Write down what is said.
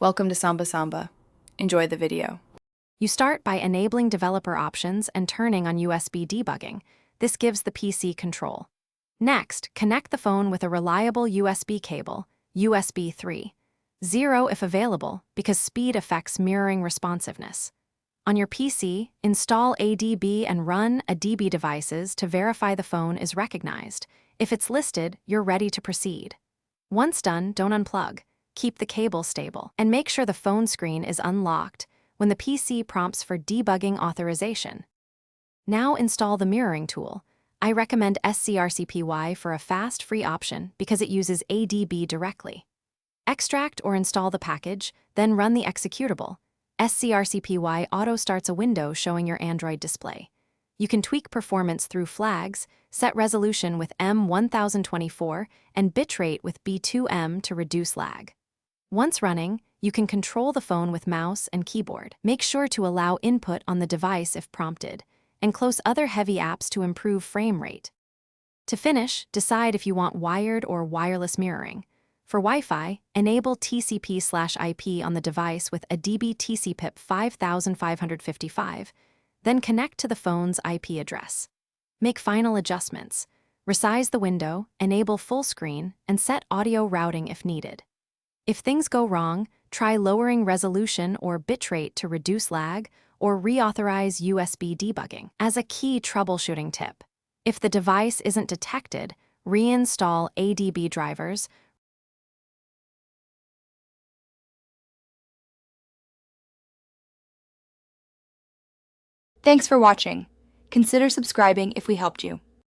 Welcome to Samba Samba. Enjoy the video. You start by enabling developer options and turning on USB debugging. This gives the PC control. Next, connect the phone with a reliable USB cable, USB 3. 0 if available, because speed affects mirroring responsiveness. On your PC, install ADB and run ADB devices to verify the phone is recognized. If it's listed, you're ready to proceed. Once done, don't unplug. Keep the cable stable, and make sure the phone screen is unlocked when the PC prompts for debugging authorization. Now install the mirroring tool. I recommend SCRCPY for a fast, free option because it uses ADB directly. Extract or install the package, then run the executable. SCRCPY auto-starts a window showing your Android display. You can tweak performance through flags, set resolution with M1024, and bitrate with B2M to reduce lag. Once running, you can control the phone with mouse and keyboard. Make sure to allow input on the device if prompted, and close other heavy apps to improve frame rate. To finish, decide if you want wired or wireless mirroring. For Wi-Fi, enable TCP/IP on the device with ADB TCP/IP 5555, then connect to the phone's IP address. Make final adjustments. Resize the window, enable full screen, and set audio routing if needed. If things go wrong, try lowering resolution or bitrate to reduce lag, or reauthorize USB debugging. As a key troubleshooting tip, if the device isn't detected, reinstall ADB drivers. Thanks for watching. Consider subscribing if we helped you.